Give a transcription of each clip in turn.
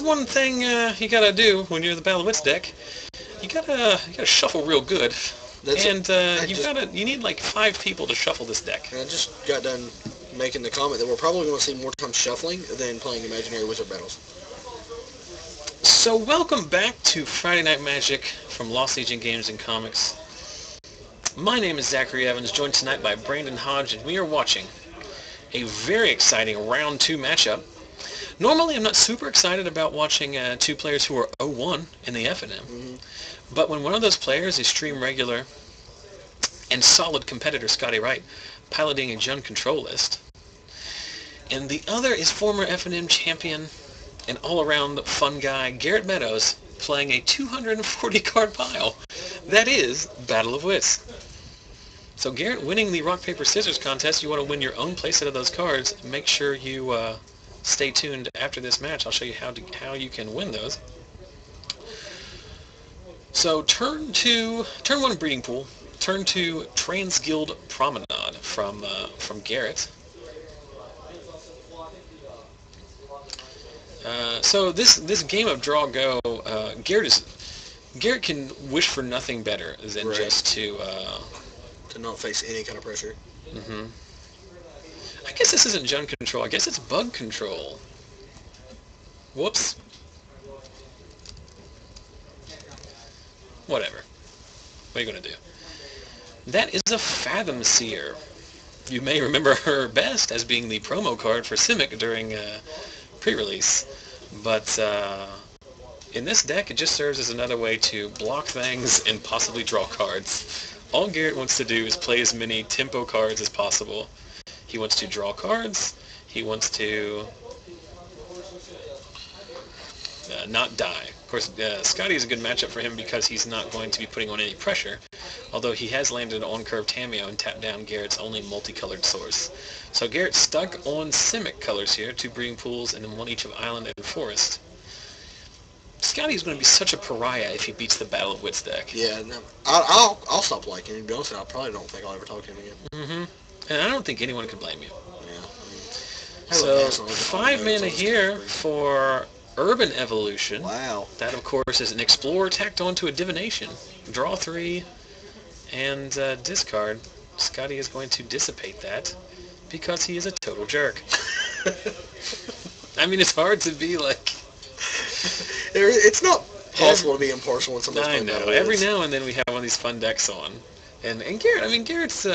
one thing you gotta do when you're the Battle of Wits deck. You gotta shuffle real good. You need like 5 people to shuffle this deck. And I just got done making the comment that we're probably going to see more time shuffling than playing Imaginary Wizard battles. So welcome back to Friday Night Magic from Lost Legion Games and Comics. My name is Zachary Evans, joined tonight by Brandon Hodge, and we are watching a very exciting round 2 matchup. Normally I'm not super excited about watching 2 players who are 0-1 in the FNM. Mm-hmm. But when one of those players is stream regular and solid competitor Scotty Wright piloting a Jund control list, and the other is former FNM champion and all-around fun guy Garrett Meadows playing a 240 card pile, that is Battle of Wits. So Garrett winning the rock paper scissors contest, you want to win your own playset of those cards. Make sure you stay tuned after this match. I'll show you how you can win those. So turn 1 Breeding Pool, turn 2 Transguild Promenade from Garrett. So this game of draw go, Garrett can wish for nothing better than just to not face any kind of pressure. Mm-hmm. I guess this isn't Jund control. I guess it's bug control. Whoops. Whatever. What are you going to do? That is a Fathom Seer. You may remember her best as being the promo card for Simic during pre-release. But in this deck, it just serves as another way to block things and possibly draw cards. All Garrett wants to do is play as many tempo cards as possible. He wants to draw cards. He wants to not die. Of course, Scotty is a good matchup for him because he's not going to be putting on any pressure, although he has landed on curve Tameo and tapped down Garrett's only multicolored source. So Garrett's stuck on Simic colors here, 2 breeding pools and then 1 each of Island and Forest. Scotty is going to be such a pariah if he beats the Battle of Wits deck. Yeah, no, I'll stop liking him. Honestly, I probably don't think I'll ever talk to him again. Mm-hmm. And I don't think anyone could blame you. Yeah. So 5 mana here for Urban Evolution. Wow. That, of course, is an Explorer tacked onto a Divination. Draw 3 and discard. Scotty is going to dissipate that because he is a total jerk. I mean, it's hard to be like... It's not possible to be impartial when somebody's playing Battle of Wits. Every now and then we have one of these fun decks on. And Garrett, Garrett's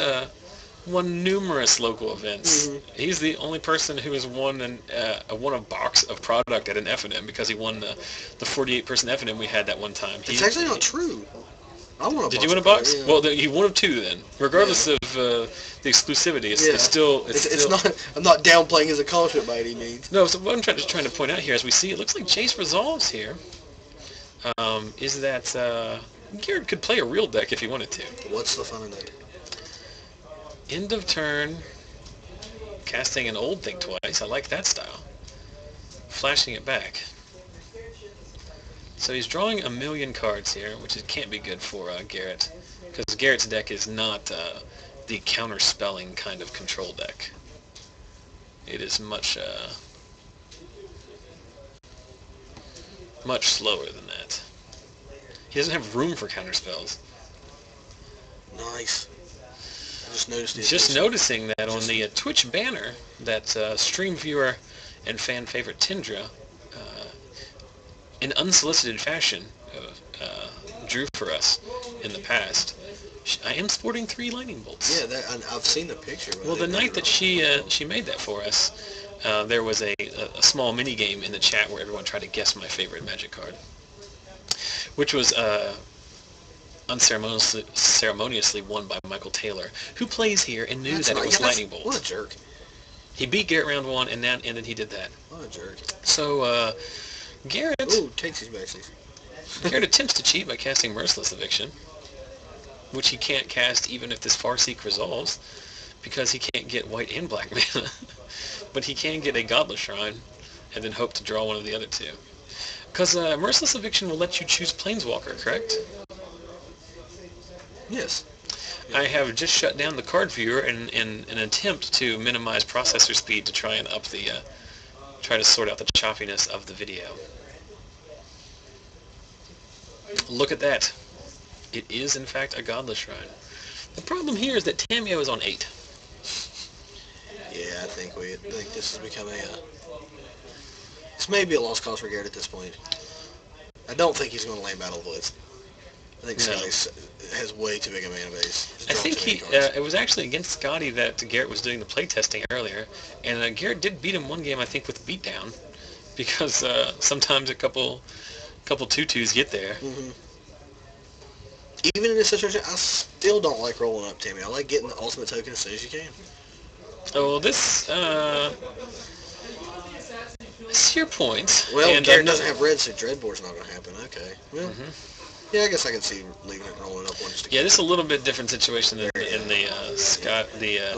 won numerous local events. Mm-hmm. He's the only person who has won a box of product at an FNM because he won the 48-person FNM we had that one time. It's actually not true. I won a box. Did you win a box? Yeah. Well, you won of 2 then. Regardless of the exclusivity, it's still... It's not... I'm not downplaying his accomplishment by any means. No, so what I'm trying to point out here, as we see, it looks like Chase resolves here, is that Garrett could play a real deck if he wanted to. What's the fun in that? End of turn, casting an old thing twice. I like that style. Flashing it back. So he's drawing 1,000,000 cards here, which can't be good for Garrett, because Garrett's deck is not the counter-spelling kind of control deck. It is much slower than that. He doesn't have room for counterspells. Nice. I just noticed it. Just noticing that on the Twitch banner that stream viewer and fan favorite Tindra, in unsolicited fashion, drew for us in the past. I am sporting 3 lightning bolts. Yeah, I've seen the picture. Well, the night that she made that for us, there was a small mini game in the chat where everyone tried to guess my favorite Magic card, which was unceremoniously won by Michael Taylor, who plays here and knew that it was lightning bolts. What a jerk! He beat Garrett round 1, and then he did that. What a jerk! So Garrett. Ooh, takes his basics. Garrett attempts to cheat by casting Merciless Eviction, which he can't cast even if this Farseek resolves, because he can't get white and black mana. But he can get a Godless Shrine, and then hope to draw one of the other 2. Because Merciless Eviction will let you choose Planeswalker, correct? Yes. I have just shut down the card viewer in an attempt to minimize processor speed to try and up the, try to sort out the choppiness of the video. Look at that. It is, in fact, a godless shrine. The problem here is that Tamio is on 8. Yeah, I think this has become this may be a lost cause for Garrett at this point. I don't think he's going to land Battle of the Wits. I think Scotty has way too big a mana base. I think it was actually against Scotty that Garrett was doing the playtesting earlier, and Garrett did beat him one game, I think, with beatdown, because sometimes a couple 2-2s get there. Mm-hmm. Even in this situation, I still don't like rolling up Timmy. I like getting the ultimate token as soon as you can. Oh, well, this is your point. Well, and Garrett doesn't have red, so Dreadbore's not going to happen. Okay. Well, yeah, I guess I can see leaving it and rolling up one just to this is a little bit different situation than in the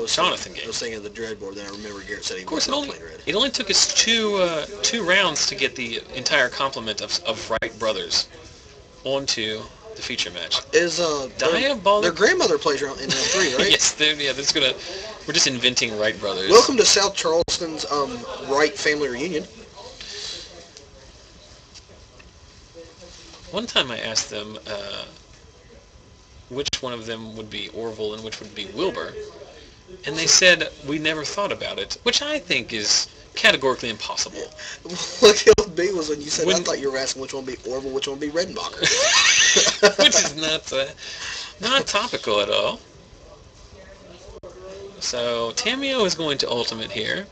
Jonathan game. I was thinking of the Dreadbore, then I remember Garrett said he wasn't playing red. It only took us two rounds to get the entire complement of Wright brothers onto the feature match. Their grandmother plays around in round 3, right? Yes, we're just inventing Wright brothers. Welcome to South Charleston's Wright family reunion. One time I asked them which one of them would be Orville and which would be Wilbur, and they said we never thought about it, which I think is categorically impossible. What killed me was when you said, I thought you were asking which one would be Orville, which one would be Redenbacher. Which is not topical at all. So Tamio is going to ultimate here,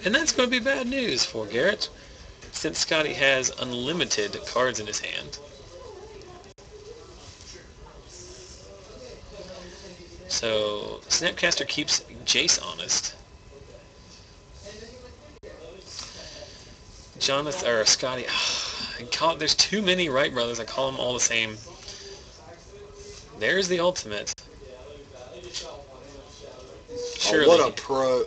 and that's going to be bad news for Garrett, since Scotty has unlimited cards in his hand. So Snapcaster keeps Jace honest. Jonathan or Scotty, there's too many Wright brothers. I call them all the same. There's the ultimate. Surely. Oh, what a pro!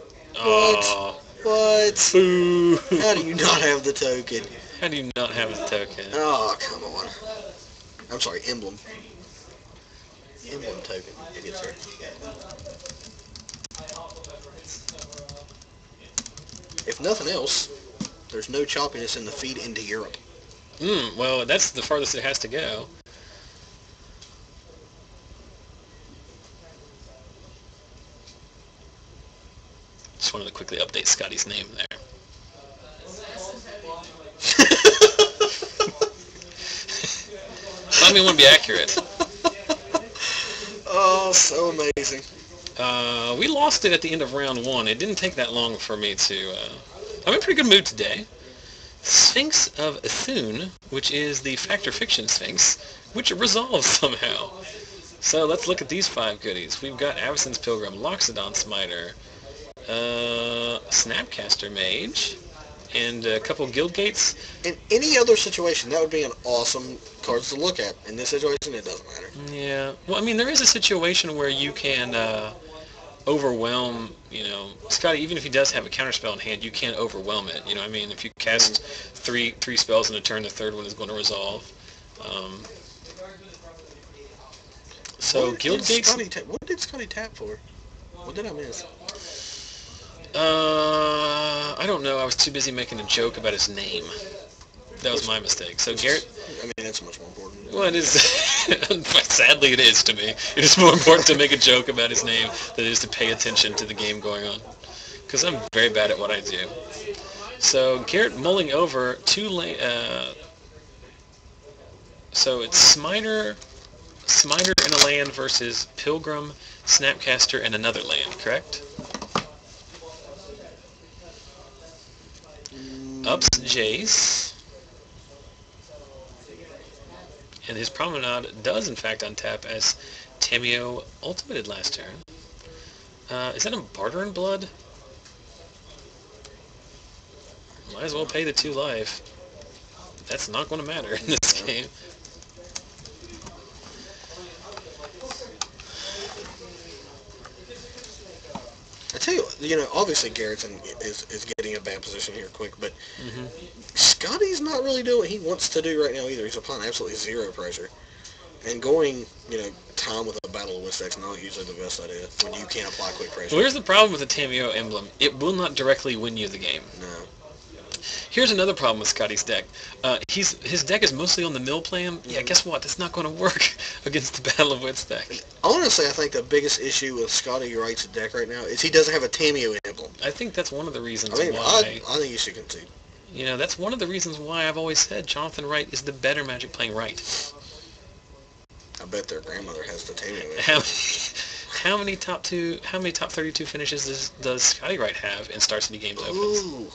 What? Boo! How do you not have the token? How do you not have the token? Oh, come on. I'm sorry, emblem. Emblem token. Idiot, sir. If nothing else, there's no choppiness in the feed into Europe. Well, that's the farthest it has to go. Just wanted to quickly update Scotty's name there. I mean, want to be accurate. Oh, so amazing. We lost it at the end of round 1. It didn't take that long for me to... I'm in a pretty good mood today. Sphinx of Thune, which is the Factor Fiction Sphinx, which resolves somehow. So let's look at these 5 goodies. We've got Avacyn's Pilgrim, Loxodon Smiter, Snapcaster Mage, and a couple Guild Gates. In any other situation, that would be an awesome card to look at. In this situation, it doesn't matter. Yeah. Well, I mean, there is a situation where you can overwhelm, Scotty, even if he does have a counterspell in hand, you can't overwhelm it. You know what I mean? If you cast three spells in a turn, the third one is going to resolve. Guild Gates... What did Scotty tap for? What did I miss? I don't know. I was too busy making a joke about his name. That was my mistake. So Garrett... I mean, that's much more important. Well, it is. Sadly, it is to me. It is more important to make a joke about his name than it is to pay attention to the game going on. Because I'm very bad at what I do. So Garrett mulling over 2 so it's Smiter and a land versus Pilgrim, Snapcaster, and another land, correct? Ups Jace. And his Promenade does, in fact, untap as Tamio ultimated last turn. Is that a Barter in Blood? Might as well pay the 2 life. That's not going to matter in this game. I tell you, obviously Garrett is getting a bad position here quick, but Scotty's not really doing what he wants to do right now either. He's applying absolutely 0 pressure. And going, time with a Battle of Wits deck's not usually the best idea when you can't apply quick pressure. Well, here's the problem with the Tamio emblem. It will not directly win you the game. No. Here's another problem with Scotty's deck. His deck is mostly on the mill plan. Yeah, guess what? That's not going to work against the Battle of Wits deck. Honestly, I think the biggest issue with Scotty Wright's deck right now is he doesn't have a Tameo emblem. I think that's one of the reasons I mean, why. I think you should concede. You know, that's one of the reasons why I've always said Jonathan Wright is the better Magic playing Wright. I bet their grandmother has the Tameo emblem. How many top 32 finishes does Scotty Wright have in Star City Games Opens? Ooh.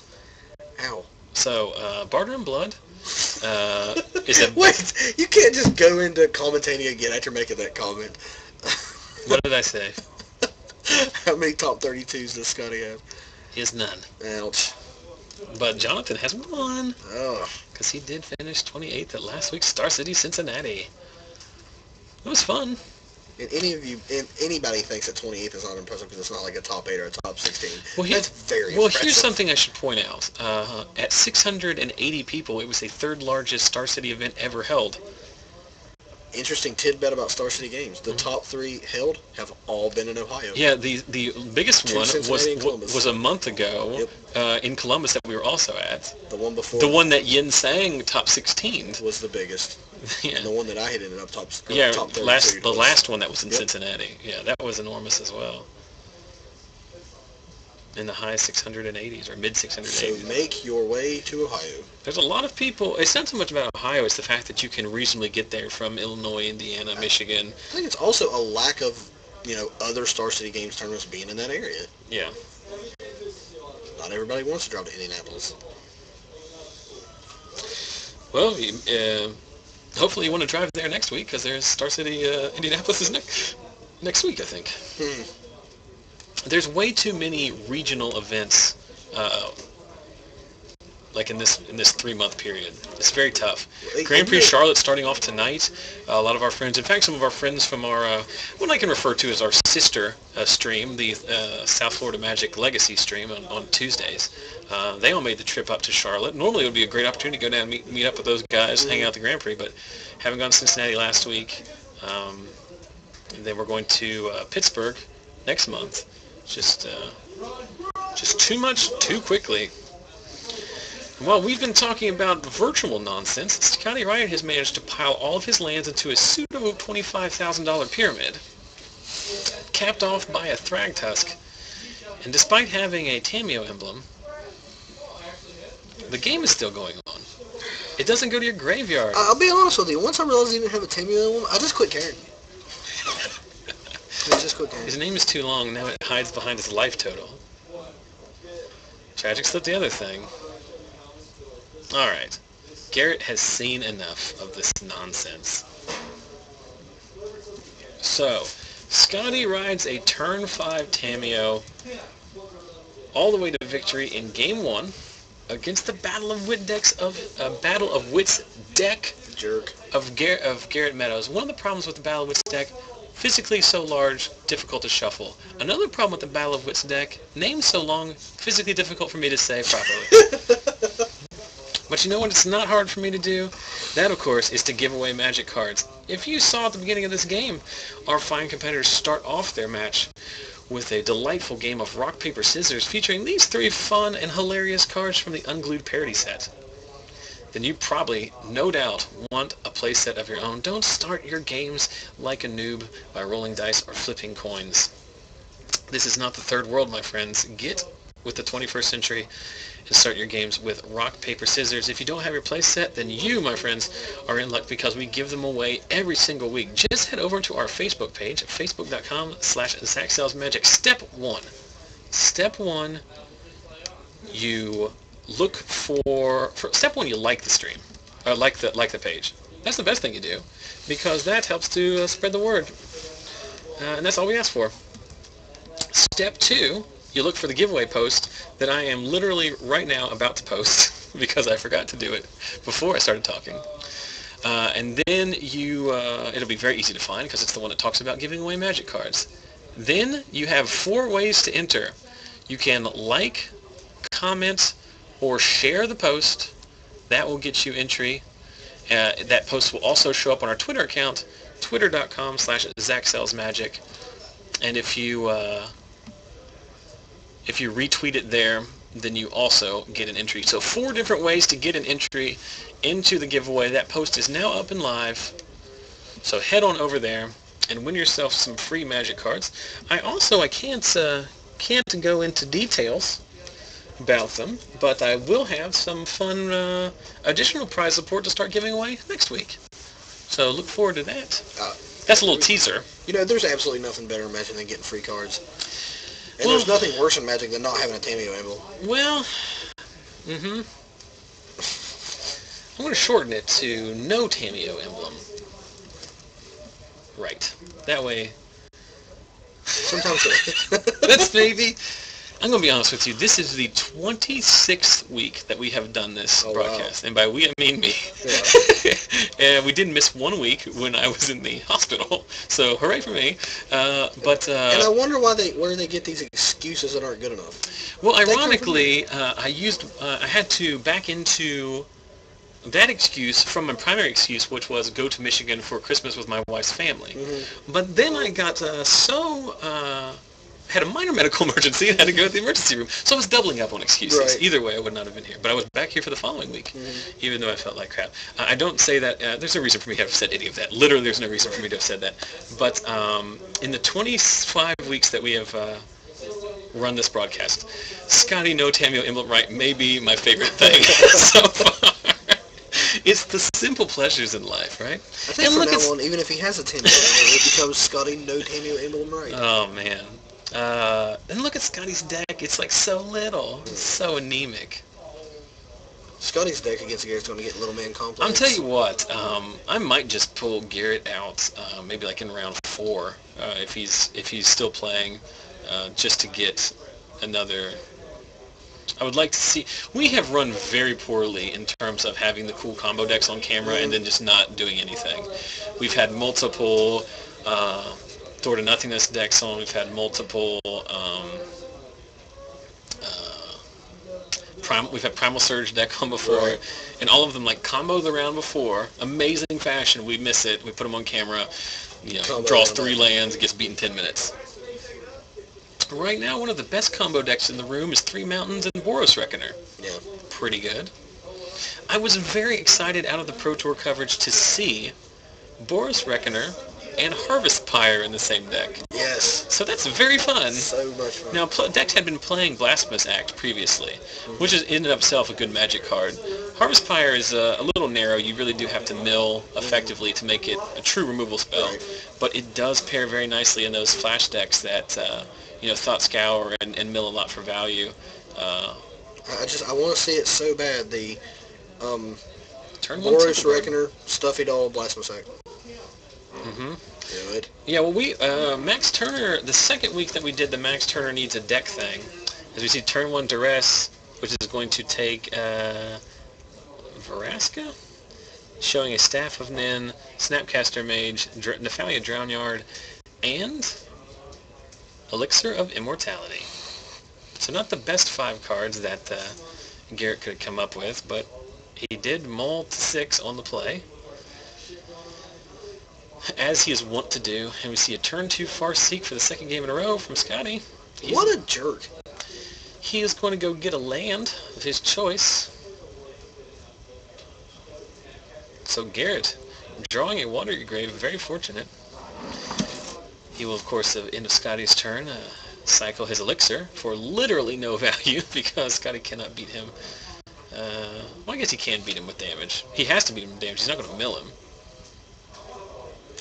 Ow. So, Barter and Blood is a... Wait, you can't just go into commentating again after making that comment. What did I say? How many top 32s does Scotty have? He has none. Ouch. But Jonathan has one. Oh. Because he did finish 28th at last week's Star City Cincinnati. It was fun. And anybody thinks that 28th is not impressive because it's not like a top 8 or a top 16. Well, That's very well, impressive. here's something I should point out. At 680 people, it was the third largest Star City event ever held. Interesting tidbit about Star City Games. The top 3 held have all been in Ohio. Yeah, the biggest one was a month ago in Columbus that we were also at. The one before. The one that Yin Sang top 16 was the biggest. Yeah. And the one that I had ended up top 32. The last one that was in Cincinnati. Yeah, that was enormous as well. In the high 680s or mid 680s. So make your way to Ohio. There's a lot of people. It's not so much about Ohio. It's the fact that you can reasonably get there from Illinois, Indiana, Michigan. I think it's also a lack of, other Star City Games tournaments being in that area. Yeah. Not everybody wants to drive to Indianapolis. Well, hopefully you want to drive there next week because there's Star City Indianapolis is next week, I think. There's way too many regional events, like in this 3-month period. It's very tough. Grand Prix Charlotte starting off tonight. A lot of our friends, in fact, some of our friends from our what I can refer to as our sister stream, the South Florida Magic Legacy stream on Tuesdays. They all made the trip up to Charlotte. Normally it would be a great opportunity to go down and meet up with those guys, hang out at the Grand Prix, but having gone to Cincinnati last week, then we're going to Pittsburgh next month. Just too much, too quickly. While we've been talking about virtual nonsense, Scotty Wright has managed to pile all of his lands into a pseudo $25,000 pyramid, capped off by a Thragtusk. And despite having a Tameo emblem, the game is still going on. It doesn't go to your graveyard. I'll be honest with you. Once I realized he didn't have a Tameo emblem, I just quit caring. His name is too long, now it hides behind his life total. Tragic slipped the other thing. Alright. Garrett has seen enough of this nonsense. So, Scotty rides a turn 5 Tameo all the way to victory in Game 1 against the Battle of Wits deck Jerk. of Garrett Meadows. One of the problems with the Battle of Wits deck, physically so large, difficult to shuffle. Another problem with the Battle of Wits deck, name so long, physically difficult for me to say properly. But you know what it's not hard for me to do? That, of course, is to give away Magic cards. If you saw at the beginning of this game, our fine competitors start off their match with a delightful game of rock, paper, scissors featuring these 3 fun and hilarious cards from the Unglued Parody set. Then you probably, no doubt, want a playset of your own. Don't start your games like a noob by rolling dice or flipping coins. This is not the third world, my friends. Get with the 21st century and start your games with rock, paper, scissors. If you don't have your playset, then you, my friends, are in luck because we give them away every single week. Just head over to our Facebook page, facebook.com/ZachSellsMagic. Step one, you look for step one, you like the stream, or like the page. That's the best thing you do, because that helps to spread the word, and that's all we ask for. Step 2, you look for the giveaway post that I am literally right now about to post because I forgot to do it before I started talking. And then it'll be very easy to find because it's the one that talks about giving away Magic cards. Then you have 4 ways to enter. You can like, comment, or share the post. That will get you entry. That post will also show up on our Twitter account, twitter.com/ZachSellsMagic. And if you retweet it there, then you also get an entry. So 4 different ways to get an entry into the giveaway. That post is now up and live. So head on over there and win yourself some free Magic cards. I can't go into details about them, but I will have some fun additional prize support to start giving away next week. So look forward to that. That's a little teaser. You know, there's absolutely nothing better in Magic than getting free cards. And there's nothing worse in Magic than not having a Tameo emblem. Well, I'm going to shorten it to no Tameo emblem. Right. That way. Sometimes That's maybe. I'm going to be honest with you. This is the 26th week that we have done this broadcast. Wow. And by we, I mean me. Yeah. And we did miss 1 week when I was in the hospital. So hooray for me. And I wonder where they get these excuses that aren't good enough. Well, ironically, I had to back into that excuse from my primary excuse, which was go to Michigan for Christmas with my wife's family. Mm-hmm. But then I got had a minor medical emergency and had to go to the emergency room. So I was doubling up on excuses. Right. Either way, I would not have been here. But I was back here for the following week, even though I felt like crap. I don't say that. There's no reason for me to have said any of that. Literally, there's no reason for me to have said that. But in the 25 weeks that we have run this broadcast, Scotty No Tameo Emblem Wright may be my favorite thing so far. It's the simple pleasures in life, right? I think from now on, even if he has a Tameo emblem, it becomes Scotty No Tameo Emblem Wright. Oh, man. And look at Scotty's deck. It's like so little. It's so anemic. Scotty's deck against Garrett's going to get little man complex. I'm telling you what, I might just pull Garrett out maybe like in round 4 if he's still playing just to get another. I would like to see. We have run very poorly in terms of having the cool combo decks on camera and then just not doing anything. We've had multiple Door to Nothingness decks on. We've had multiple. We've had Primal Surge deck on before, right. And all of them like combo the round before. Amazing fashion. We miss it. We put them on camera. Draws 3 lands, gets beaten 10 minutes. Right now, one of the best combo decks in the room is 3 Mountains and Boros Reckoner. Yeah. Pretty good. I was very excited out of the Pro Tour coverage to see Boros Reckoner and Harvest Pyre in the same deck. Yes. So that's very fun. So much fun. Now, decks had been playing Blasphemous Act previously, which is in and of itself a good Magic card. Harvest Pyre is a little narrow. You really do have to mill effectively to make it a true removal spell. Right. But it does pair very nicely in those flash decks that, Thought Scour and mill a lot for value. I want to see it so bad. The Boros Reckoner, Stuffy Doll, Blasphemous Act. Mm-hmm. Do it. Yeah, well, Max Turner, the second week that we did the Max Turner Needs a Deck thing, as we see turn 1 Duress, which is going to take Veraska, showing a Staff of Nin, Snapcaster Mage, Nephalia Drownyard, and Elixir of Immortality. So not the best 5 cards that Garrett could have come up with, but he did mull to 6 on the play, as he is wont to do. And we see a turn 2 Farseek for the second game in a row from Scotty. What a jerk. He is going to go get a land of his choice. So Garrett, drawing a Watery Grave, very fortunate. He will, of course, at the end of Scotty's turn, cycle his Elixir for literally no value because Scotty cannot beat him. Well, I guess he can beat him with damage. He has to beat him with damage. He's not going to mill him.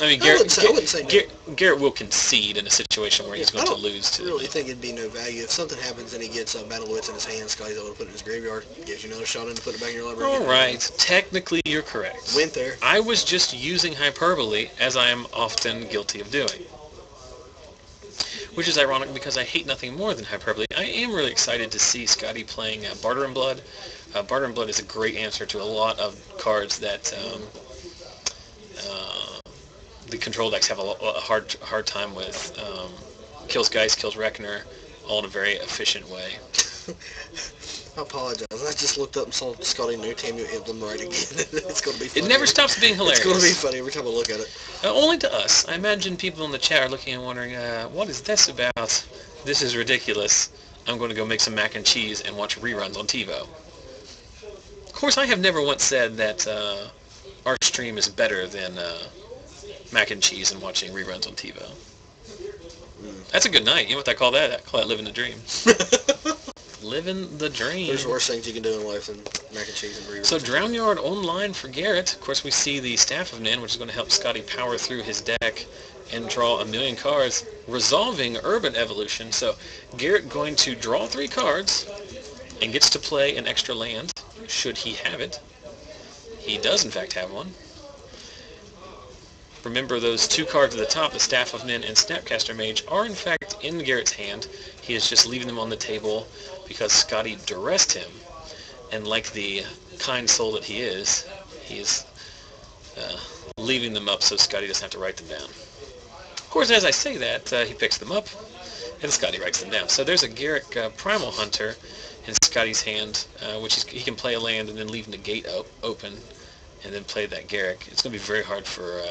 I mean, Garrett will concede in a situation where he's going to lose to. I really think it'd be no value. If something happens and he gets Battle Wits in his hand, Scotty's able to put it in his graveyard, gives you another shot in to put it back in your library. All right. Technically, you're correct. Went there. I was just using hyperbole, as I am often guilty of doing. Which is ironic because I hate nothing more than hyperbole. I am really excited to see Scotty playing Barter and Blood. Barter and Blood is a great answer to a lot of cards that the control decks have a hard time with. Kills Geist, kills Reckoner, all in a very efficient way. I apologize. I just looked up and saw Scotty No Tameo Emblem Wright again. It's going to be funny. It never stops being hilarious. It's going to be funny every time I look at it. Only to us. I imagine people in the chat are looking and wondering, what is this about? This is ridiculous. I'm going to go make some mac and cheese and watch reruns on TiVo. Of course, I have never once said that our stream is better than mac and cheese and watching reruns on TiVo. That's a good night. You know what I call that? I call that living the dream. Living the dream. There's worse things you can do in life than mac and cheese and reruns. So Drown Yard online for Garrett. Of course, we see the Staff of Nin, which is going to help Scotty power through his deck and draw 1,000,000 cards, resolving Urban Evolution. So Garrett going to draw 3 cards and gets to play an extra land, should he have it. He does, in fact, have one. Remember, those 2 cards at the top, the Staff of Nin and Snapcaster Mage, are in fact in Garrett's hand. He is just leaving them on the table because Scotty duressed him. And like the kind soul that he is leaving them up so Scotty doesn't have to write them down. Of course, as I say that, he picks them up, and Scotty writes them down. So there's a Garrett Primal Hunter in Scotty's hand, which he can play a land and then leave the gate open, and then play that Garrett. It's going to be very hard for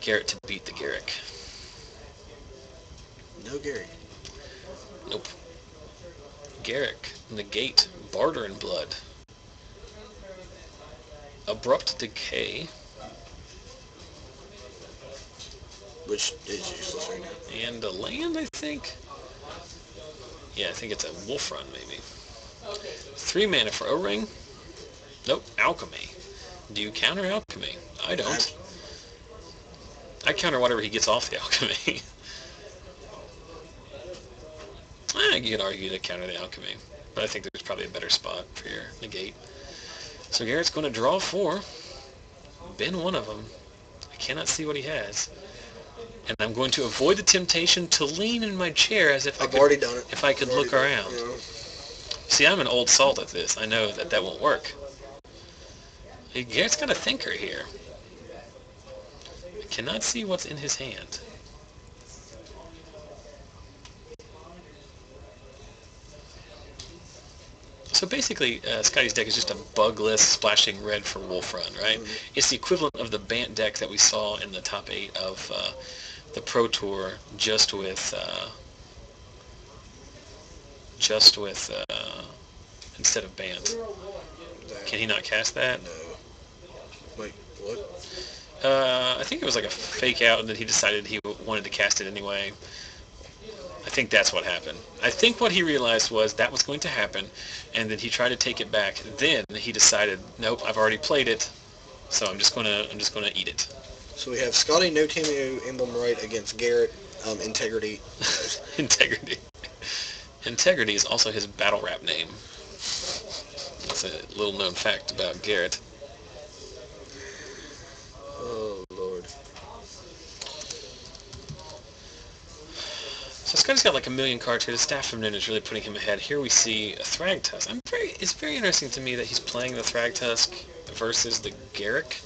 Garrett to beat the Garrett. No Garrett. Nope. Garrett, negate, Barter in Blood. Abrupt Decay. Which is useless right now. And a land, I think? Yeah, I think it's a Wolf Run, maybe. 3 mana for O-Ring. Nope, Alchemy. Do you counter Alchemy? I don't. I counter whatever he gets off the Alchemy. You can argue to counter the Alchemy, but I think there's probably a better spot for your negate. So Garrett's going to draw 4. Bin one of them. I cannot see what he has. And I'm going to avoid the temptation to lean in my chair as if I've already done it. If I could look around. Yeah. See, I'm an old salt at this. I know that won't work. Garrett's got a thinker here. I cannot see what's in his hand. So basically, Scotty's deck is just a bugless splashing red for Wolf Run, right? Mm-hmm. It's the equivalent of the Bant deck that we saw in the top 8 of the Pro Tour, just with instead of Bant. Can he not cast that? No. Wait, what? I think it was like a fake out, and then he decided he wanted to cast it anyway. I think that's what happened. I think what he realized was that was going to happen, and then he tried to take it back. Then he decided, nope, I've already played it, so I'm just gonna eat it. So we have Scotty No Temu Emblem Wright against Garrett Integrity. Integrity. Integrity is also his battle rap name. That's a little known fact about Garrett. Oh Lord. So Scotty's got like 1,000,000 cards here. The Staff of Nin is really putting him ahead. Here we see a Thragtusk. It's very interesting to me that he's playing the Thragtusk versus the Garrett.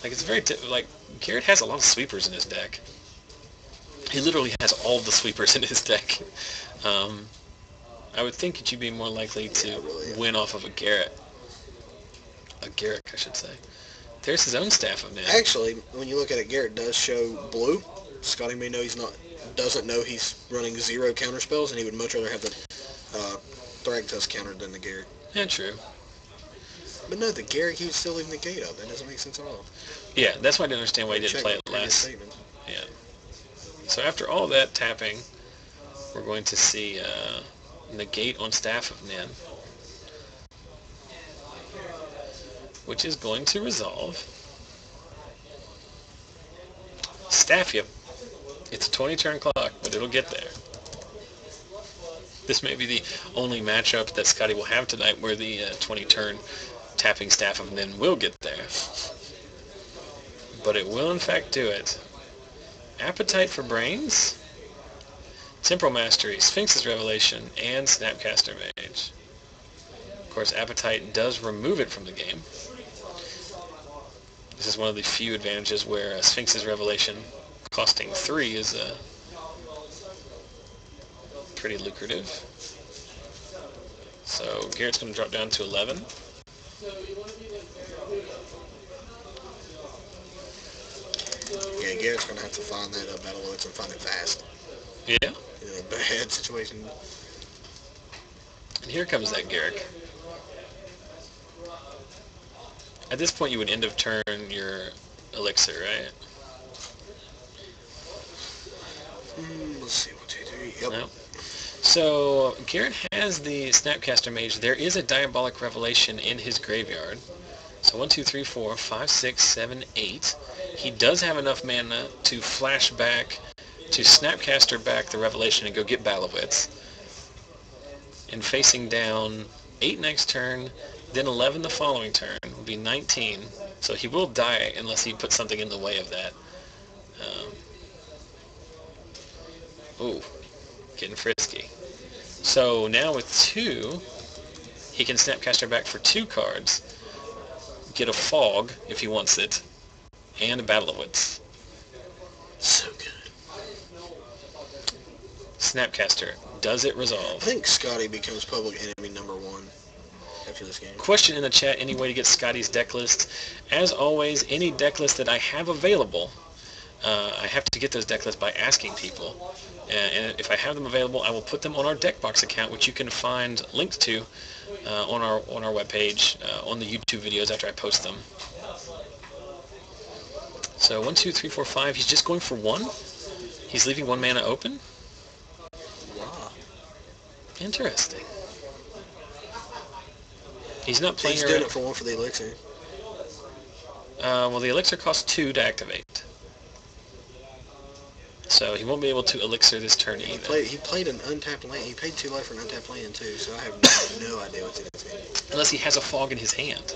Like, it's very like Garrett has a lot of sweepers in his deck. He literally has all the sweepers in his deck. I would think that you'd be more likely to win off of a Garrett. A Garrett, I should say. There's his own Staff of Nin. Actually, when you look at it, Garrett does show blue. Scotty may know doesn't know he's running 0 counter spells, and he would much rather have the Thragtusk countered than the Garrett. Yeah, true. But no, the Garrett, he would still leave the gate up. That doesn't make sense at all. Yeah, that's why I didn't understand why he didn't play it last. Yeah. So after all that tapping, we're going to see negate on Staff of Nin, which is going to resolve Staff you. It's a 20-turn clock, but it'll get there. This may be the only matchup that Scotty will have tonight where the 20-turn tapping Staff of Nin will get there. But it will, in fact, do it. Appetite for Brains, Temporal Mastery, Sphinx's Revelation, and Snapcaster Mage. Of course, Appetite does remove it from the game. This is one of the few advantages where Sphinx's Revelation costing 3 is pretty lucrative. So Garrett's going to drop down to 11. Yeah, Garrett's going to have to find that Battle Wits and find it fast. Yeah. bad situation. And here comes that Garrett. At this point, you would end of turn your elixir, right? Let's see, 1, 2, 3. Yep. No. So Garrett has the Snapcaster Mage. There is a Diabolic Revelation in his graveyard. So 1, 2, 3, 4, 5, 6, 7, 8. He does have enough mana to flash back, to Snapcaster back the Revelation and go get Battle of Wits. And facing down 8 next turn, then 11 the following turn, will be 19. So he will die unless he puts something in the way of that. Ooh, getting frisky. So now with 2, he can Snapcaster back for 2 cards, get a Fog if he wants it, and a Battle of Wits. So good. Snapcaster, does it I resolve? think Scotty becomes public enemy number 1 after this game. Question in the chat, any way to get Scotty's deck list? As always, any deck list that I have available, I have to get those deck lists by asking people. And if I have them available, I will put them on our Deckbox account, which you can find linked to on our webpage, on the YouTube videos after I post them. So 1, 2, 3, 4, 5. He's just going for 1. He's leaving 1 mana open. Wow. Interesting. He's not playing. He's doing it for 1 for the elixir. Well, the elixir costs 2 to activate. So he won't be able to elixir this turn either. He played an untapped land. He paid 2 life for an untapped land too, so I have no idea what's in this game. Unless he has a Fog in his hand.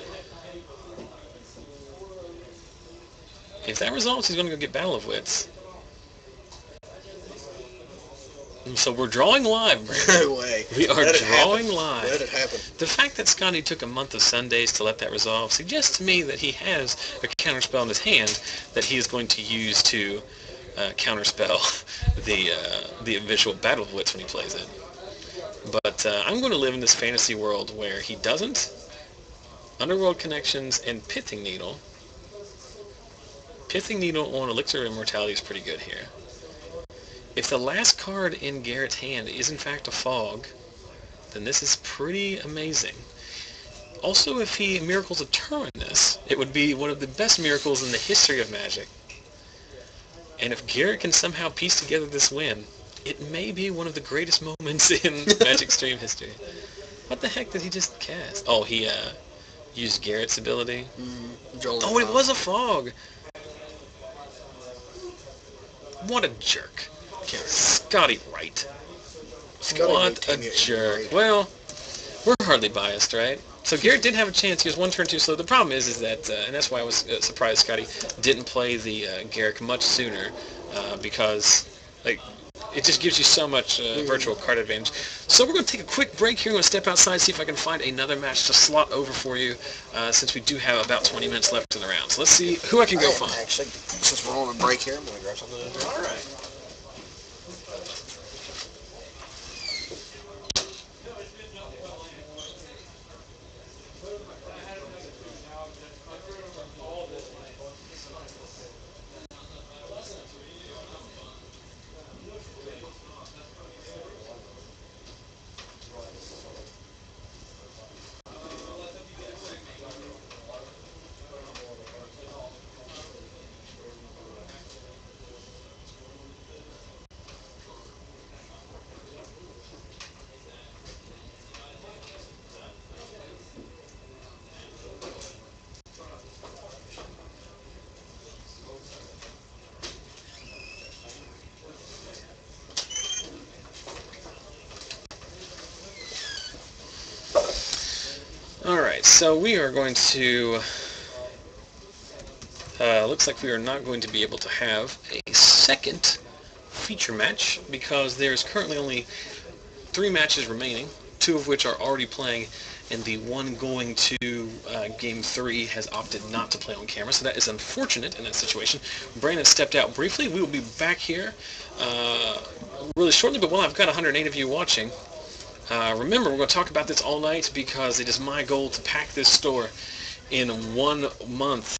If that resolves, he's going to go get Battle of Wits. So we're drawing live, Brandon. No way. We are drawing live. Let it happen. The fact that Scotty took a month of Sundays to let that resolve suggests to me that he has a counterspell in his hand that he is going to use to counterspell the eventual Battle of Wits when he plays it. But I'm going to live in this fantasy world where he doesn't. Underworld Connections and Pithing Needle. Pithing Needle on Elixir of Immortality is pretty good here. If the last card in Garrett's hand is in fact a Fog, then this is pretty amazing. Also, if he miracles a turn in this, it would be one of the best miracles in the history of Magic. And if Garrett can somehow piece together this win, it may be one of the greatest moments in Magic Stream history. What the heck did he just cast? Oh, he used Garrett's ability. Oh, it was a Fog. What a jerk. Scotty Wright. What a jerk. Well, we're hardly biased, right? So Garrett did have a chance. He was 1 turn too slow. The problem is that, and that's why I was surprised Scotty didn't play the Garrett much sooner, because like it just gives you so much virtual card advantage. So we're going to take a quick break here. I'm going to step outside, see if I can find another match to slot over for you, since we do have about 20 minutes left in the round. So let's see who I can go find. Actually, since we're on a break here, I'm going to grab something to drink. All right. Alright, so we are going to, looks like we are not going to be able to have a second feature match because there's currently only 3 matches remaining, 2 of which are already playing, and the one going to Game 3 has opted not to play on camera, so that is unfortunate in that situation. Brandon stepped out briefly. We will be back here really shortly, but while I've got 108 of you watching, remember, we're going to talk about this all night because it is my goal to pack this store in 1 month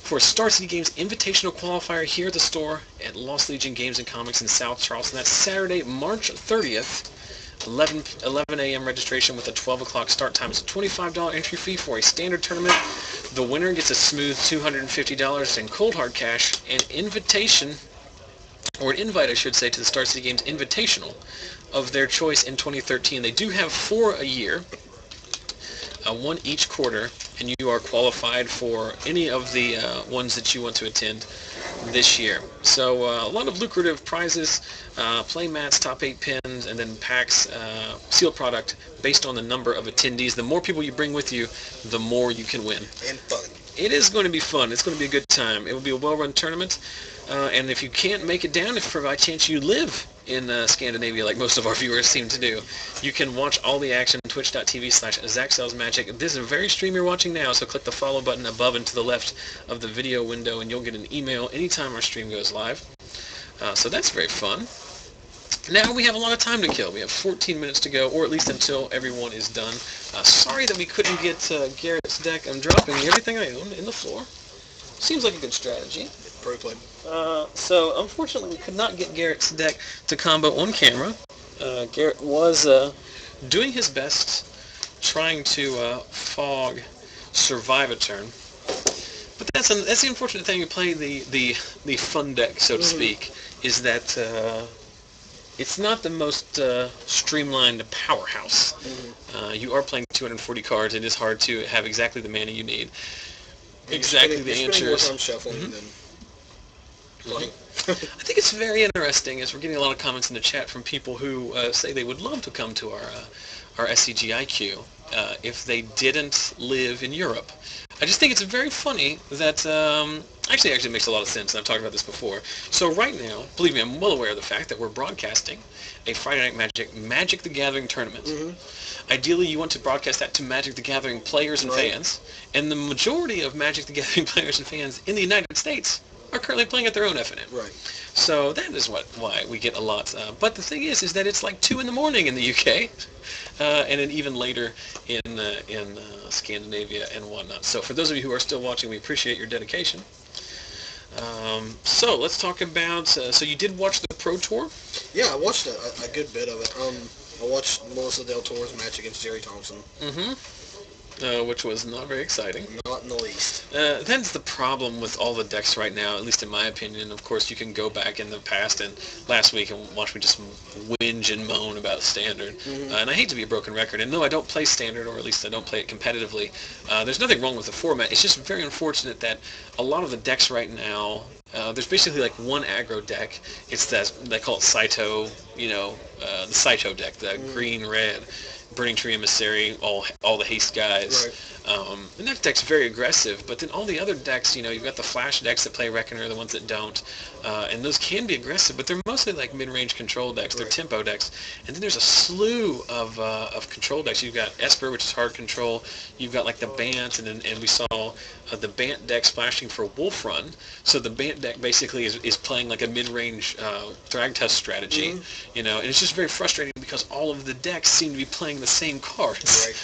for Star City Games Invitational Qualifier here at the store at Lost Legion Games and Comics in South Charleston. That's Saturday, March 30th, 11 a.m. registration with a 12 o'clock start time. It's a $25 entry fee for a standard tournament. The winner gets a smooth $250 in cold hard cash, an invitation, or an invite, I should say, to the Star City Games Invitational of their choice in 2013. They do have 4 a year, one each quarter, and you are qualified for any of the ones that you want to attend this year. So a lot of lucrative prizes, play mats, top 8 pins, and then packs, sealed product based on the number of attendees. The more people you bring with you, the more you can win. And fun. It is going to be fun. It's going to be a good time. It will be a well-run tournament. And if you can't make it down, if by chance you live in Scandinavia, like most of our viewers seem to do, you can watch all the action on twitch.tv/ZachSellsMagic. This is a very stream you're watching now, so click the follow button above and to the left of the video window, and you'll get an email anytime our stream goes live. So that's very fun. Now we have a lot of time to kill. We have 14 minutes to go, or at least until everyone is done. Sorry that we couldn't get Garrett's deck. I'm dropping everything I own in the floor. Seems like a good strategy. Pro play. So unfortunately we could not get Garrett's deck to combo on camera. Garrett was doing his best trying to fog survive a turn. But that's the unfortunate thing. You play the fun deck, so to speak, is that it's not the most streamlined powerhouse. You are playing 240 cards. It is hard to have exactly the mana you need. Exactly the answers. I'm shuffling than playing. I think it's very interesting, as we're getting a lot of comments in the chat from people who say they would love to come to our SCGIQ if they didn't live in Europe. I just think it's very funny that, actually it makes a lot of sense, and I've talked about this before. So right now, believe me, I'm well aware of the fact that we're broadcasting a Friday Night Magic the Gathering tournament. Ideally, you want to broadcast that to Magic the Gathering players and fans, and the majority of Magic the Gathering players and fans in the United States are currently playing at their own FNM. Right. So that is why we get a lot. But the thing is that it's like 2 in the morning in the UK, and then even later in Scandinavia and whatnot. So for those of you who are still watching, we appreciate your dedication. So let's talk about. So you did watch the Pro Tour? Yeah, I watched a good bit of it. I watched Melissa Del Toro's match against Jerry Thompson. Which was not very exciting. Not in the least. That's the problem with all the decks right now, at least in my opinion. Of course, you can go back in the past and last week and watch me just whinge and moan about Standard. And I hate to be a broken record. And no, I don't play Standard, or at least I don't play it competitively. There's nothing wrong with the format. It's just very unfortunate that a lot of the decks right now, there's basically like one aggro deck. It's that, they call it Saito, the Saito deck, the green-red. Burning Tree Emissary, all the haste guys. Right. And that deck's very aggressive, but then all the other decks, you've got the flash decks that play Reckoner, the ones that don't, and those can be aggressive, but they're mostly like mid-range control decks. They're tempo decks. And then there's a slew of control decks. You've got Esper, which is hard control. You've got like the Bant, and we saw the Bant deck splashing for Wolf Run. So the Bant deck basically is playing like a mid-range Thragtusk strategy, and it's just very frustrating because all of the decks seem to be playing the same cards. Right.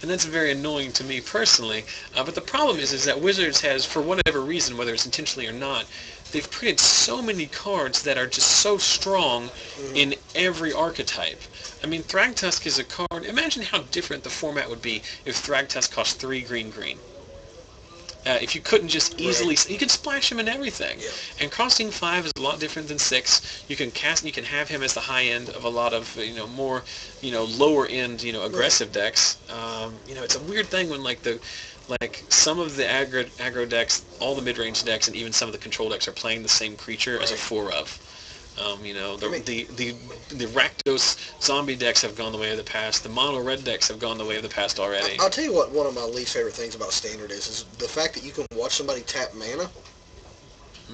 and that's very annoying to me personally. But the problem is that Wizards has, for whatever reason, whether it's intentionally or not, they've printed so many cards that are just so strong in every archetype. I mean, Thragtusk is a card. Imagine how different the format would be if Thragtusk cost 3 green. If you couldn't just easily, you can splash him in everything. And costing 5 is a lot different than 6. You can have him as the high end of a lot of more lower end aggressive decks. It's a weird thing when like some of the aggro decks, all the mid range decks, and even some of the control decks are playing the same creature as a 4-of. The Rakdos zombie decks have gone the way of the past. The mono red decks have gone the way of the past already. I'll tell you what one of my least favorite things about Standard is the fact that you can watch somebody tap mana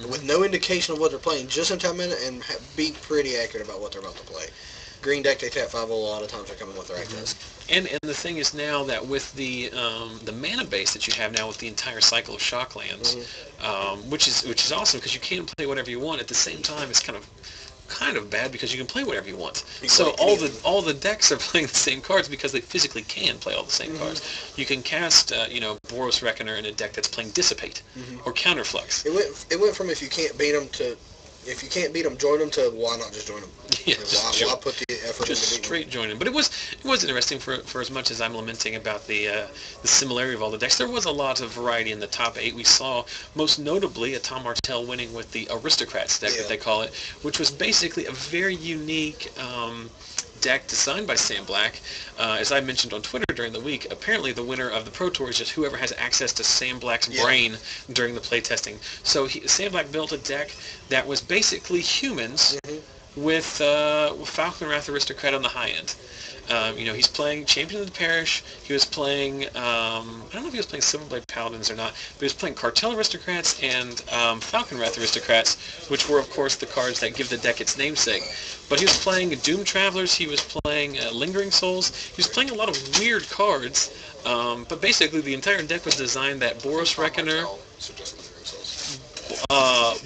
with no indication of what they're playing, just in tap mana, and be pretty accurate about what they're about to play. Green deck, they tap 5 a lot of times they're coming with their Rakdos. And the thing is now that with the mana base that you have now with the entire cycle of Shocklands, which is awesome because you can play whatever you want. At the same time, it's kind of kind of bad because you can play whatever you want. You So play anything. all the decks are playing the same cards because they physically can play all the same cards. You can cast Boros Reckoner in a deck that's playing Dissipate or Counterflux. It went from if you can't beat them to if you can't beat them, join them, to why not just join them? Yeah, why put the effort just into beating straight join them. But it was interesting for as much as I'm lamenting about the similarity of all the decks. There was a lot of variety in the top 8. We saw most notably a Tom Martell winning with the Aristocrats deck that they call it, which was basically a very unique deck designed by Sam Black. As I mentioned on Twitter during the week, apparently the winner of the Pro Tour is just whoever has access to Sam Black's brain during the playtesting. So Sam Black built a deck that was basically humans with Falcon Wrath Aristocrat on the high end. He's playing Champion of the Parish. He was playing, I don't know if he was playing Silverblade Paladins or not, but he was playing Cartel Aristocrats and Falcon Wrath Aristocrats, which were, of course, the cards that give the deck its namesake. But he was playing Doom Travelers. He was playing Lingering Souls. He was playing a lot of weird cards. But basically, the entire deck was designed that Boros Reckoner...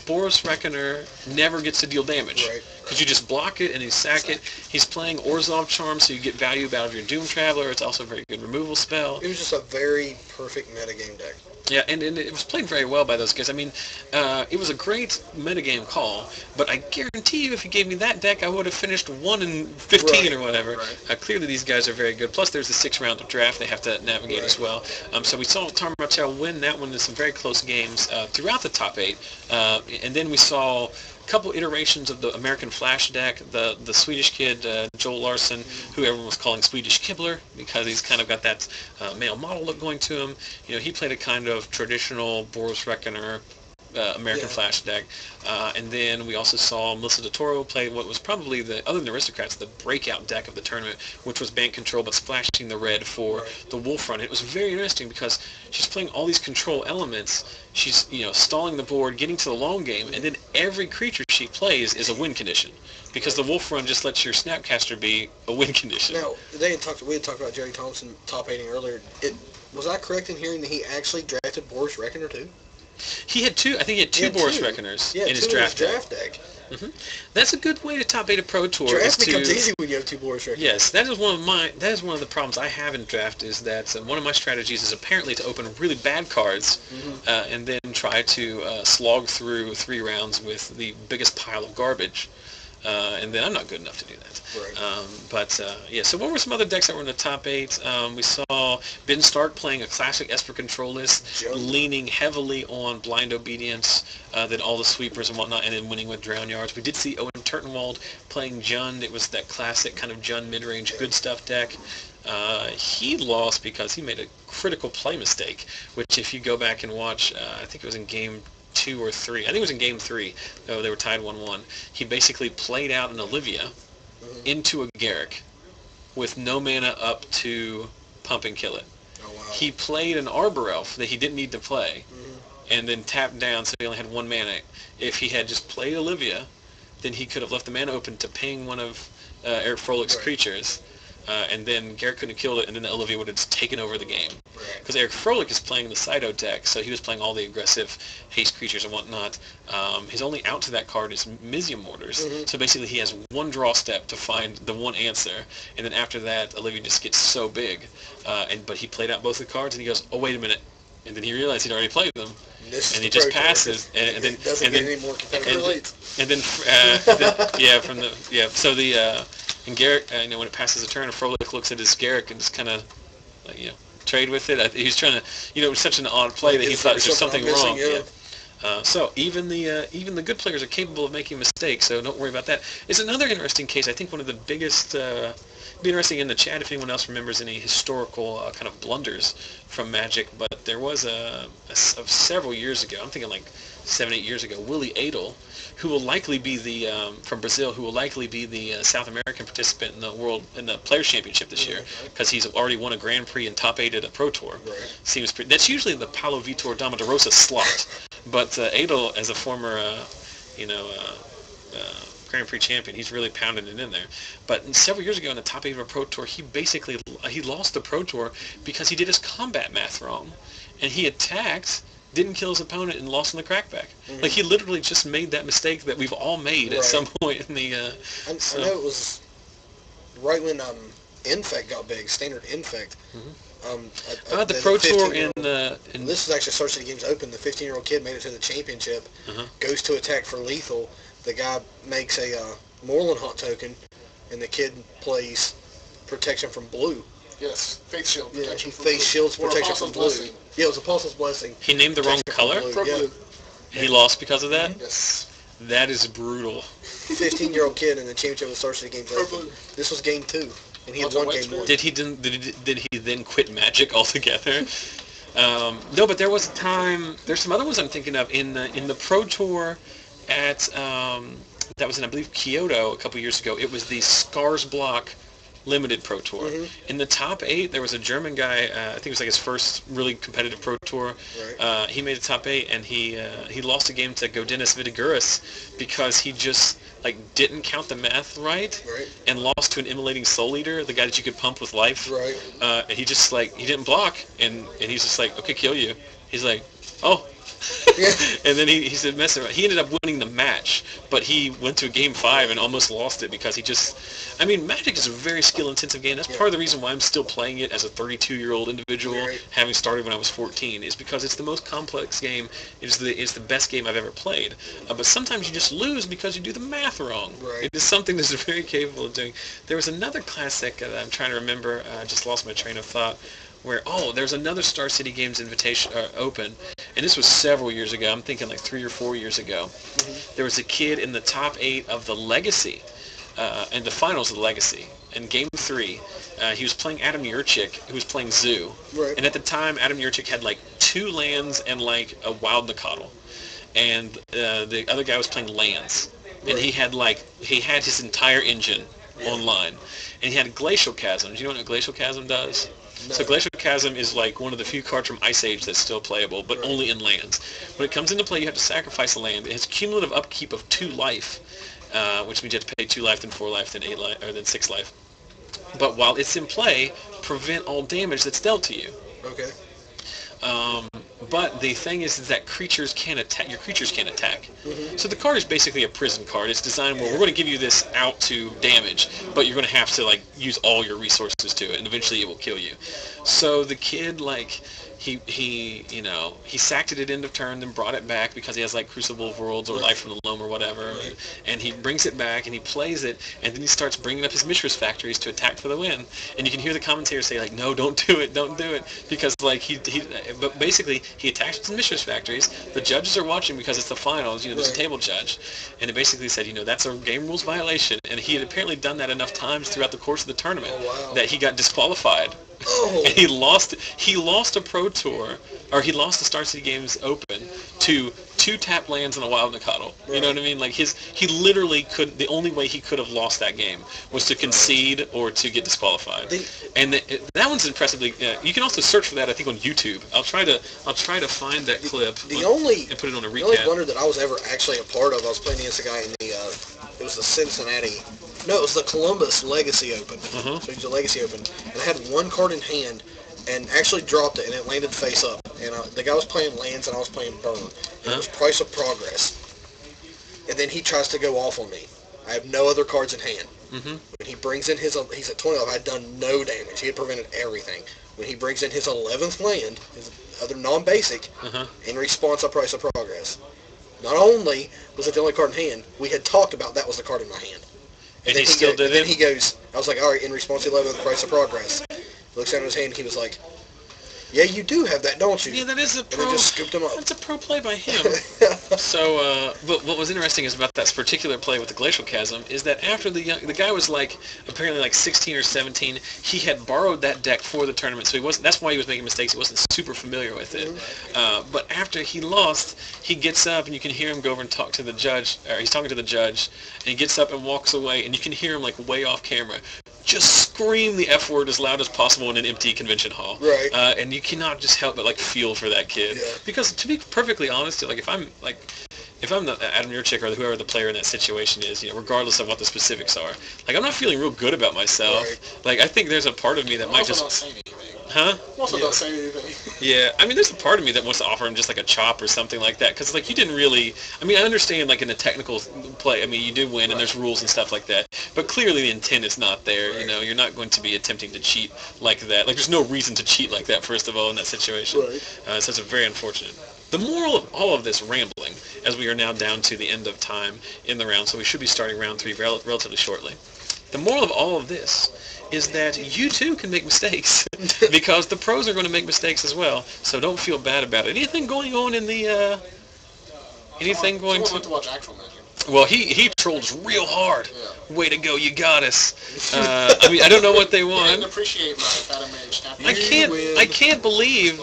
Boros Reckoner never gets to deal damage. Because you just block it and you sack it. He's playing Orzhov Charm, so you get value out of your Doom Traveler. It's also a very good removal spell. It was just a very perfect metagame deck. Yeah, and it was played very well by those guys. I mean, it was a great metagame call, but I guarantee you if you gave me that deck, I would have finished 1-15 or whatever. Clearly these guys are very good. Plus there's the 6th round of draft they have to navigate as well. So we saw Tom Martell win that one in some very close games throughout the top 8. And then we saw a couple iterations of the American Flash deck, the Swedish kid, Joel Larson, who everyone was calling Swedish Kibler because he's kind of got that male model look going to him. He played a kind of traditional Boros Reckoner American Flash deck. And then we also saw Melissa DeToro play what was probably, other than the Aristocrats, the breakout deck of the tournament, which was Band Control but splashing the red for the Wolf Run. It was very interesting because she's playing all these control elements. She's stalling the board, getting to the long game, and then every creature she plays is a win condition. Because the Wolf Run just lets your Snapcaster be a win condition. Now, we had talked about Jerry Thompson top 8ing earlier. Was I correct in hearing that he actually drafted Boros Reckoner too? He had two. I think he had two Boros Reckoners in his draft deck. That's a good way to top 8 a Pro Tour. Draft becomes easy when you have 2 Boros Reckoners. Yes, that is one of the problems I have in draft, is that one of my strategies is apparently to open really bad cards and then try to slog through 3 rounds with the biggest pile of garbage. And then I'm not good enough to do that. So what were some other decks that were in the top 8? We saw Ben Stark playing a classic Esper control list, leaning heavily on Blind Obedience, then all the sweepers and whatnot, and then winning with Drown Yards. We did see Owen Turtenwald playing Jund. It was that classic kind of Jund mid-range good stuff deck. He lost because he made a critical play mistake, which if you go back and watch, I think it was in game 2 or 3. I think it was in game 3. Though they were tied 1-1. He basically played out an Olivia into a Garrett with no mana up to pump and kill it. Oh, wow. He played an Arbor Elf that he didn't need to play, and then tapped down, so he only had 1 mana. If he had just played Olivia, then he could have left the mana open to ping one of Eric Froehlich's creatures. And then Garrett couldn't have killed it, and then the Olivia would have just taken over the game. Because Eric Froehlich is playing the Cydo deck, so he was playing all the aggressive haste creatures and whatnot. His only out to that card is Mizium Mortars, so basically he has 1 draw step to find the 1 answer, and then after that, Olivia just gets so big. But he played out both the cards, and he goes, oh, wait a minute. And then he realized he'd already played them, and he just passes, and then and Garrett, when it passes the turn, Froehlich looks at his Garrett and just kind of, trade with it. He's trying to, it was such an odd play that he thought there was something wrong. So even the good players are capable of making mistakes, so don't worry about that. It's another interesting case. I think one of the biggest, be interesting in the chat if anyone else remembers any historical kind of blunders from Magic, but there was several years ago, I'm thinking like 7-8 years ago, Willie Adel, who will likely be from Brazil, who will likely be the South American participant in the Players Championship this year, because he's already won a Grand Prix and top 8 at a Pro Tour. That's usually the Paulo Vitor Damarosa slot, but Adel, as a former, Grand Prix champion, he's really pounding it in there. But several years ago in the top 8 of a Pro Tour, he lost the Pro Tour because he did his combat math wrong, and he attacked didn't kill his opponent and lost in the crackback. Like, he literally just made that mistake that we've all made at some point in the... I know it was right when Infect got big, Standard Infect. The Pro Tour in... This was actually Star City Games Open. The 15-year-old kid made it to the championship, goes to attack for lethal. The guy makes a Moreland Hot token, and the kid plays protection from blue. Yes, face shield protection. Yeah, face shields protection from blue. Blessing. Yeah, it was Apostle's Blessing. He named the wrong color? Yeah. He lost because of that? Yes. That is brutal. 15-year-old kid in the championship of Star City Games Open. This was game 2, and he had won game 1. Did he then quit Magic altogether? No, but there was a time. There's some other ones I'm thinking of in the Pro Tour at that was in, I believe, Kyoto a couple years ago. It was the Scars Block Limited Pro Tour. In the top 8, there was a German guy. I think it was like his first really competitive Pro Tour. Right. He made the top 8, and he lost a game to Godinis Vidaguris because he just didn't count the math right, and lost to an Immolating Soul Eater, the guy that you could pump with life. Right. And he just he didn't block, and he's just like, okay, kill you. He's like, oh. Yeah. And then he said, mess around. He ended up winning the match, but he went to a game 5 and almost lost it because he just... I mean, Magic is a very skill-intensive game. That's part of the reason why I'm still playing it as a 32-year-old individual, having started when I was 14, is because it's the most complex game. It's the best game I've ever played. But sometimes you just lose because you do the math wrong. Right. It is something that's very capable of doing. There was another classic that I'm trying to remember. I just lost my train of thought. Where, there's another Star City Games Invitation Open, and this was several years ago. I'm thinking like 3 or 4 years ago. There was a kid in the top 8 of the Legacy, and the finals of the Legacy. In Game 3, he was playing Adam Yurchik, who was playing Zoo. Right. And at the time, Adam Yurchik had 2 lands and a Wild Nicottle. And the other guy was playing lands. And he had his entire engine online. And he had Glacial Chasm. Do you know what a Glacial Chasm does? No. So Glacial Chasm is one of the few cards from Ice Age that's still playable, but only in lands. When it comes into play, you have to sacrifice a land. It has cumulative upkeep of 2 life, which means you have to pay 2 life, then 4 life, then 8 life, or then 6 life. But while it's in play, prevent all damage that's dealt to you. Okay. But the thing is that creatures can't attack. Your creatures can't attack. So the card is basically a prison card. It's designed where we're going to give you this out to damage, but you're going to have to use all your resources to it, and eventually it will kill you. So the kid he sacked it at end of turn, then brought it back because he has Crucible of Worlds or Life from the Loam or whatever, and he brings it back and he plays it, and then he starts bringing up his Mishra's Factories to attack for the win. And you can hear the commentators say no, don't do it, because but basically he attacks his Mishra's Factories. The judges are watching because it's the finals. There's a table judge, and it basically said that's a game rules violation, and he had apparently done that enough times throughout the course of the tournament that he got disqualified. And he lost a Pro Tour, or he lost the Star City Games Open to 2 tap lands and a Wild Nicottle. You know what I mean? He literally couldn't. The only way he could have lost that game was to concede or to get disqualified. And that one's impressively. You can also search for that, I think, on YouTube. I'll try to find that clip and put it on a recap. The only Wonder that I was ever actually a part of, I was playing against a guy in it was the Cincinnati. No, it was the Columbus Legacy Open. So it was a Legacy Open, and I had 1 card in hand, and actually dropped it, and it landed face up. And the guy was playing lands, and I was playing burn. And it was Price of Progress. And then he tries to go off on me. I have no other cards in hand. When he brings in he's at 20 off. I had done no damage. He had prevented everything. When he brings in his 11th land, his other non-basic, in response, I Price of Progress. Not only was it the only card in hand, we had talked about that was the card in my hand. And he still did it? Then he goes, I was like, all right, in response to 11th, Price of Progress. He looks down at his hand, and he was like, yeah, you do have that, don't you? Yeah, that is a pro. And I just scooped him up. That's a pro play by him. So, but what was interesting is about that particular play with the Glacial Chasm is that after the guy was apparently 16 or 17, he had borrowed that deck for the tournament, so he wasn't. That's why he was making mistakes. He wasn't super familiar with it. But after he lost, he gets up and you can hear him go over and talk to the judge. Or he's talking to the judge, and he gets up and walks away, and you can hear him way off camera. Just scream the F word as loud as possible in an empty convention hall. Right. And you cannot just help but feel for that kid. Yeah. Because to be perfectly honest, if if I'm the Adam Yurchik or whoever the player in that situation is, regardless of what the specifics are, like, I'm not feeling real good about myself. Right. Like, I think there's a part of me that might just... not saying anything. Huh? Also not saying anything. Yeah, I mean, there's a part of me that wants to offer him just like a chop or something like that, because like you didn't really. I mean, I understand like in a technical play. I mean, you do win, and there's rules and stuff like that. But clearly, the intent is not there. Right. You're not going to be attempting to cheat like that. Like, there's no reason to cheat like that. First of all, in that situation, Right. So it's very unfortunate. The moral of all of this rambling, as we are now down to the end of time in the round, so we should be starting round 3 relatively shortly. The moral of all of this is that you too can make mistakes because the pros are going to make mistakes as well. So don't feel bad about it. Anything going on in the anything going to watch actual Magic. Well, he trolled us real hard. Yeah. Way to go, you got us. I mean, I don't know what they I want. didn't appreciate my Phantom Mage snapping. I can't believe.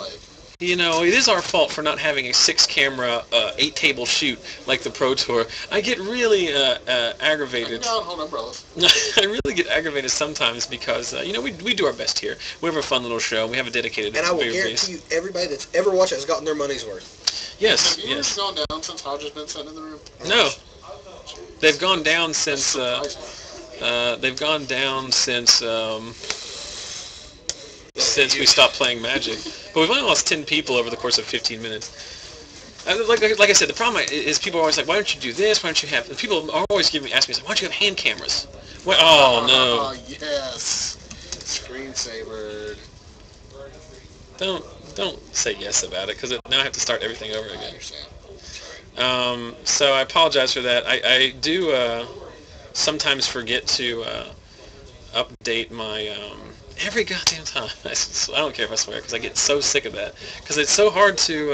It is our fault for not having a 6-camera, 8-table shoot like the Pro Tour. I get really aggravated. Hold umbrellas. I really get aggravated sometimes because, we do our best here. We have a fun little show. We have a dedicated And I will base. guarantee you, everybody that's ever watched it has gotten their money's worth. Yes, Have viewers gone down since Hodge has been sent in the room? No. They've gone down since, Surprising. since we stopped playing Magic. But we've only lost 10 people over the course of 15 minutes. Like I said, the problem is people are always like, why don't you do this? Why don't you have... People are always asking me, why don't you have hand cameras? Oh, no. Yes. Screensaver. Don't say yes about it, because now I have to start everything over I again. understand. So I apologize for that. I do sometimes forget to update my... every goddamn time. I don't care if I swear, because I get so sick of that. Because it's so hard to...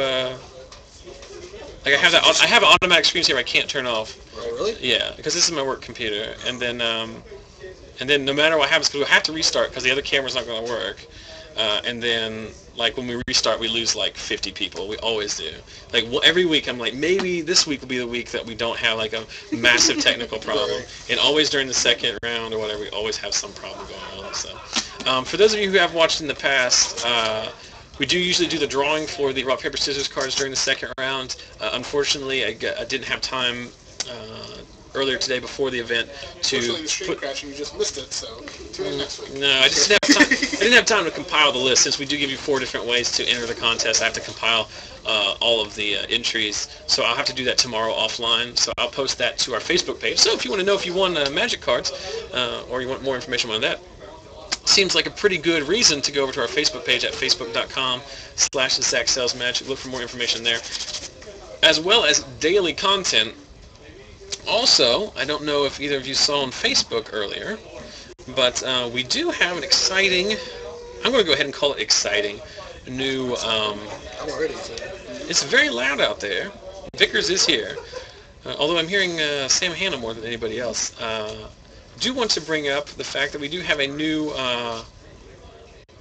I have an automatic screensaver I can't turn off. Oh, really? Yeah, because this is my work computer. And then no matter what happens, because we'll have to restart, because the other camera's not going to work. And then, like, when we restart, we lose, like, 50 people. We always do. Like, every week, I'm like, maybe this week will be the week that we don't have, like, a massive technical problem. Right. And always during the second round or whatever, we always have some problem going on. So, for those of you who have watched in the past, we do usually do the drawing for the rock, paper, scissors cards during the second round. Unfortunately, I didn't have time earlier today before the event to Unfortunately, the stream crashed and you just missed it, so tune in next week. No, I just didn't have time. I didn't have time to compile the list. Since we do give you 4 different ways to enter the contest, I have to compile all of the entries. So I'll have to do that tomorrow offline. So I'll post that to our Facebook page. So if you want to know if you won Magic cards or you want more information on that, seems like a pretty good reason to go over to our Facebook page at facebook.com/ZachSellsMagic. Look for more information there, as well as daily content. Also, I don't know if either of you saw on Facebook earlier, but we do have an exciting, I'm going to go ahead and call it exciting, new, I'm already. it's very loud out there. Vickers is here, although I'm hearing Sam Hanna more than anybody else. Do want to bring up the fact that we do have a new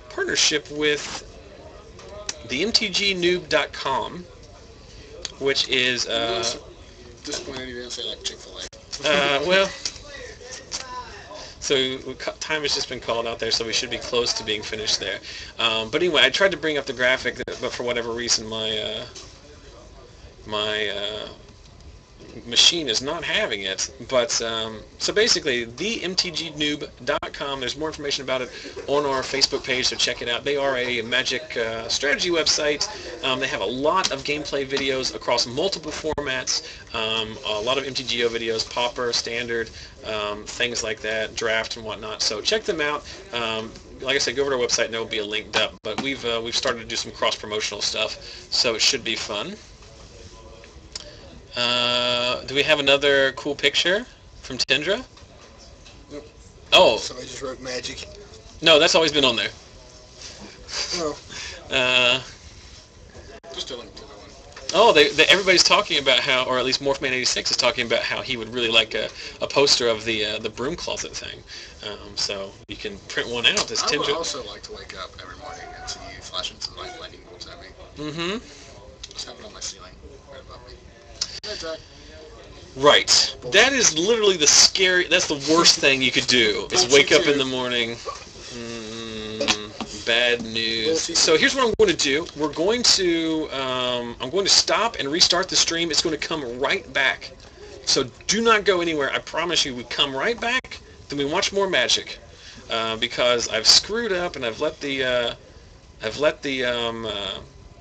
partnership with the MTGnoob.com, which is... disappointed you didn't say like Chick-fil-A. Well, so time has just been called out there, so we should be close to being finished there. But anyway, I tried to bring up the graphic, but for whatever reason, my machine is not having it. But so basically, themtgnoob.com. There's more information about it on our Facebook page, so check it out. They are a Magic strategy website. They have a lot of gameplay videos across multiple formats. A lot of MTGO videos, Pauper, Standard, things like that, Draft and whatnot. So check them out. Like I said, go over to our website and there will be a link up. But we've started to do some cross-promotional stuff, so it should be fun. Do we have another cool picture from Tindra? Nope. Oh. Somebody just wrote Magic. No, that's always been on there. No. Just a link to the one. Oh, everybody's talking about how, or at least Morphman86 is talking about how he would really like a poster of the broom closet thing. So you can print one out. As I would Tindra. also like to wake up every morning and see you flash into the light lightning bolts at me. Mm-hmm. Just have it on my ceiling, right above me. Hey, Jack. Right. That is literally that's the worst thing you could do, is wake up in the morning. bad news. So here's what I'm going to do. We're going to, I'm going to stop and restart the stream. It's going to come right back. So do not go anywhere. I promise you, we come right back. Then we watch more Magic, because I've screwed up and I've let the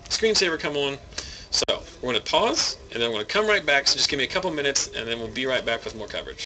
screensaver come on. So we're going to pause and then we're going to come right back. So just give me a couple minutes and then we'll be right back with more coverage.